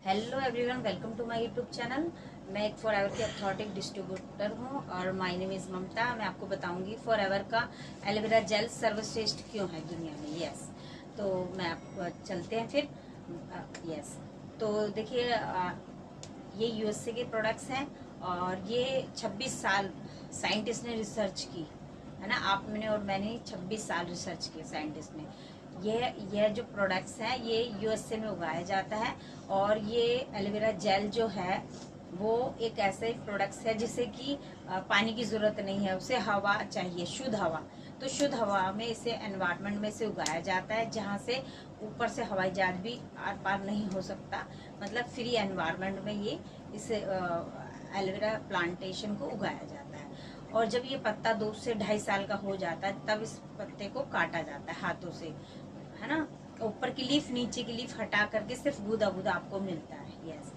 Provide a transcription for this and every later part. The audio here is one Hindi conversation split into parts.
Hello everyone, welcome to my YouTube channel. मैं एक फॉर एवर की अथॉरिटिक डिस्ट्रीब्यूटर हूँ और माय नेम इज ममता। मैं आपको बताऊंगी फॉर एवर का एलोवेरा जेल सर्वश्रेष्ठ क्यों है दुनिया में। यस, तो मैं आप चलते हैं फिर। यस, तो देखिए, ये यूएसए के प्रोडक्ट्स हैं और ये 26 साल साइंटिस्ट ने रिसर्च की है ना। मैंने 26 साल रिसर्च की साइंटिस्ट ने। ये जो प्रोडक्ट्स हैं ये यूएसए में उगाया जाता है और ये एलोवेरा जेल जो है वो एक ऐसे प्रोडक्ट्स है जिसे कि पानी की जरूरत नहीं है, उसे हवा चाहिए, शुद्ध हवा। तो शुद्ध हवा में इसे एनवायरनमेंट में से उगाया जाता है जहाँ से ऊपर से हवाई जहाज भी आर पार नहीं हो सकता। मतलब फ्री एनवायरनमेंट में ये इस एलोवेरा प्लांटेशन को उगाया जाता है। और जब ये पत्ता 2 से 2.5 साल का हो जाता है तब इस पत्ते को काटा जाता है हाथों से, है ना। ऊपर की लीफ नीचे की लीफ हटा करके सिर्फ गूदा गूदा आपको मिलता है। यस,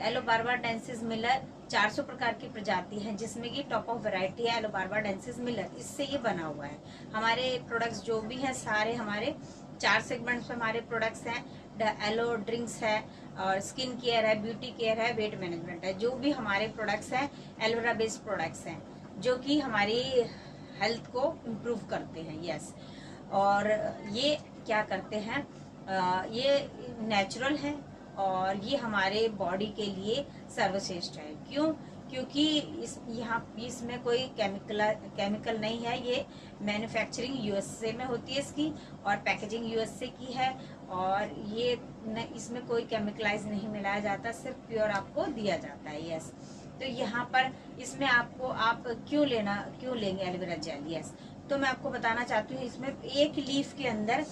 एलोबार्बा डेंसिस मिलर 400 प्रकार की प्रजाति है जिसमें कि टॉप ऑफ वैरायटी है एलोबार्बा डेंसिस मिलर। इससे ये बना हुआ है। हमारे प्रोडक्ट्स जो भी हैं सारे हमारे 4 सेगमेंट्स में हमारे प्रोडक्ट्स हैं। एलो ड्रिंक्स है और स्किन केयर है, ब्यूटी केयर है, वेट मैनेजमेंट है। जो भी हमारे प्रोडक्ट्स हैं एलोवेरा बेस्ड प्रोडक्ट्स हैं जो कि हमारी हेल्थ को इम्प्रूव करते हैं। यस, और ये क्या करते हैं, ये नेचुरल है और ये हमारे बॉडी के लिए सर्वश्रेष्ठ है। क्यों? क्योंकि इसमें कोई केमिकल नहीं है। ये मैन्युफैक्चरिंग यूएसए में होती है इसकी और पैकेजिंग यूएसए की है। और ये इसमें कोई केमिकलाइज नहीं मिलाया जाता, सिर्फ प्योर आपको दिया जाता है। यस, तो यहाँ पर इसमें आप क्यों लेंगे एलोवेरा जेल। यस, तो मैं आपको बताना चाहती हूँ इसमें एक लीफ के अंदर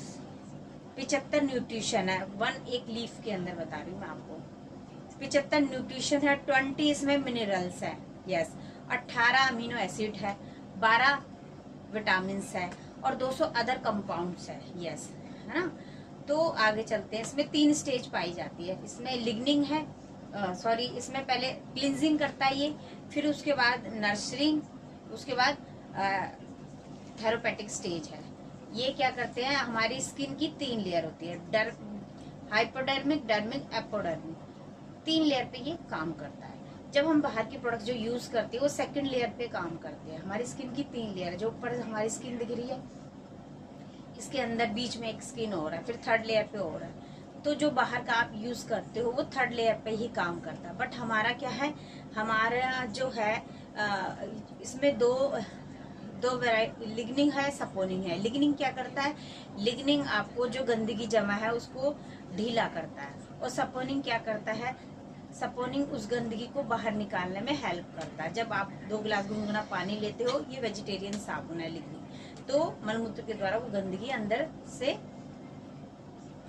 75 न्यूट्रिशन है। एक लीफ के अंदर बता रही हूँ मैं आपको, 75 न्यूट्रिशन है, 20 इसमें मिनरल्स है। यस, 18 अमीनो एसिड है, 12 विटामिन है और 200 अदर कंपाउंड्स है। यस, है ना। तो आगे चलते हैं। इसमें 3 स्टेज पाई जाती है। इसमें लिग्निंग है, इसमें पहले क्लिनजिंग करता है ये, फिर उसके बाद नर्सरिंग, उसके बाद थेरोपेटिक स्टेज है। ये क्या करते हैं, हमारी स्किन की 3 लेयर होती है, हाइपोडर्मिक, डर्मिक, एपोडर्मिक। 3 लेयर पे ये काम करता है। जब हम बाहर की प्रोडक्ट जो यूज करते हैं वो सेकंड लेयर पे काम करते हैं। हमारी स्किन की 3 लेयर है। जो ऊपर हमारी स्किन दिख रही है इसके अंदर बीच में एक स्किन और है, फिर थर्ड लेयर पे और है। तो जो बाहर का आप यूज करते हो वो थर्ड लेयर पे ही काम करता है। बट हमारा क्या है, हमारा जो है इसमें दो वैरायटी लिग्निंग है, सपोनिंग है। लिग्निंग क्या करता है, लिग्निंग आपको जो गंदगी जमा है उसको ढीला करता है और सपोनिंग क्या करता है, सपोनिंग उस गंदगी को बाहर निकालने में हेल्प करता है। जब आप 2 गिलास गुनगुना पानी लेते हो, ये वेजिटेरियन साबुन है लिग्निंग, तो मलमूत्र के द्वारा वो गंदगी अंदर से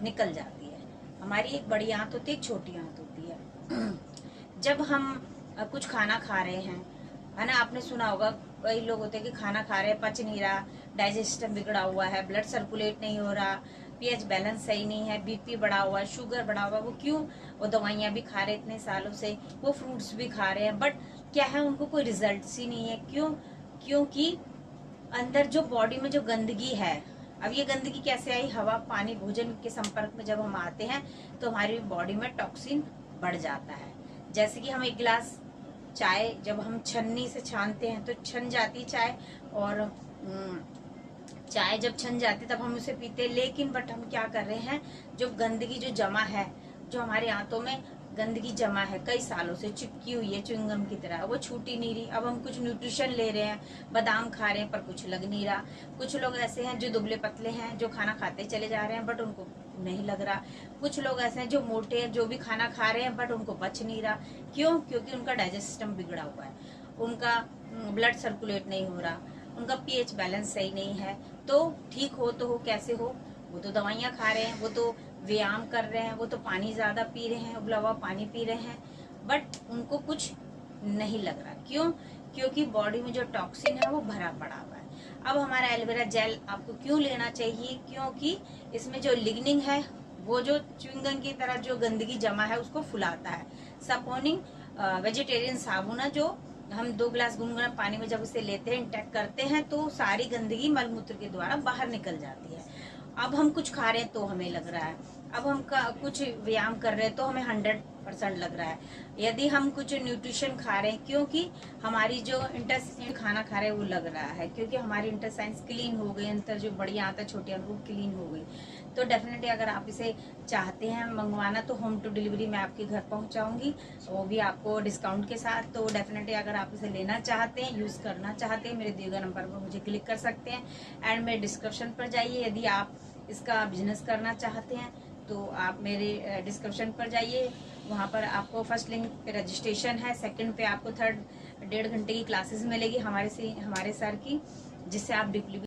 निकल जाती है। हमारी एक बड़ी आंत होती है, एक छोटी आंत होती है। जब हम कुछ खाना खा रहे हैं, है ना, आपने सुना होगा कई लोग होते हैं कि खाना खा रहे हैं, पच नहीं रहा, डाइजेशन बिगड़ा हुआ है, ब्लड सर्कुलेट नहीं हो रहा, पीएच बैलेंस सही नहीं है, बीपी बढ़ा हुआ है, शुगर बढ़ा हुआ है। वो क्यों? वो दवाइयां भी खा रहे इतने सालों से, वो फ्रूट्स भी खा रहे हैं, बट क्या है, उनको कोई रिजल्ट ही नहीं है। क्यों? क्योंकि अंदर जो बॉडी में जो गंदगी है, अब ये गंदगी कैसे आई, हवा, पानी, भोजन के संपर्क में जब हम आते हैं तो हमारी बॉडी में टॉक्सिन बढ़ जाता है। जैसे कि हम 1 गिलास चाय जब हम छन्नी से छानते हैं तो छन जाती चाय, और चाय जब छन जाती तब हम उसे पीते। लेकिन बट हम क्या कर रहे हैं, जो गंदगी जो जमा है, जो हमारे आंतों में गंदगी जमा है कई सालों से, चिपकी हुई है च्युइंगम की तरह, वो छूटी नहीं रही। अब हम कुछ न्यूट्रिशन ले रहे हैं, बादाम खा रहे हैं पर कुछ लग नहीं रहा। कुछ लोग ऐसे हैं जो दुबले पतले हैं, जो खाना खाते चले जा रहे हैं बट उनको नहीं लग रहा। कुछ लोग ऐसे हैं जो मोटे हैं, जो भी खाना खा रहे हैं बट उनको पच नहीं रहा। क्यों? क्योंकि उनका डाइजेस्ट सिस्टम बिगड़ा हुआ है, उनका ब्लड सर्कुलेट नहीं हो रहा, उनका पीएच बैलेंस सही नहीं है। तो ठीक हो तो हो, कैसे हो, वो तो दवाइयाँ खा रहे हैं, वो तो व्यायाम कर रहे हैं, वो तो पानी ज्यादा पी रहे हैं, उबला हुआ पानी पी रहे हैं, बट उनको कुछ नहीं लग रहा। क्यों? क्योंकि बॉडी में जो टॉक्सिन है वो भरा पड़ा हुआ है। अब हमारा एलोवेरा जेल आपको क्यों लेना चाहिए? क्योंकि इसमें जो लिग्निंग है वो जो च्युइंगम की तरह जो गंदगी जमा है उसको फुलाता है। सपोनिंग वेजिटेरियन साबुन है, जो हम 2 गिलास गुनगुना पानी में जब उसे लेते हैं, इंटेक करते हैं, तो सारी गंदगी मलमूत्र के द्वारा बाहर निकल जाती है। अब हम कुछ खा रहे हैं तो हमें लग रहा है, अब हम कुछ व्यायाम कर रहे हैं तो हमें 100% लग रहा है। यदि हम कुछ न्यूट्रिशन खा रहे हैं, क्योंकि हमारी जो इंटेस्टाइन खाना खा रहे हैं वो लग रहा है, क्योंकि हमारी इंटेस्टाइन्स क्लीन हो गई, अंदर जो बड़ी आता है छोटी वो क्लीन हो गई। तो डेफिनेटली अगर आप इसे चाहते हैं मंगवाना तो होम टू डिलीवरी मैं आपके घर पहुंचाऊंगी, वो भी आपको डिस्काउंट के साथ। तो डेफिनेटली अगर आप इसे लेना चाहते हैं, यूज करना चाहते हैं, मेरे दिए गए नंबर पर मुझे क्लिक कर सकते हैं। एंड मेरे डिस्क्रिप्शन पर जाइए, यदि आप इसका बिजनेस करना चाहते हैं तो आप मेरे डिस्क्रिप्शन पर जाइए, वहाँ पर आपको फर्स्ट लिंक पे रजिस्ट्रेशन है, सेकंड पे आपको 1.5 घंटे की क्लासेस मिलेगी हमारे सर की, जिससे आप डिप्ली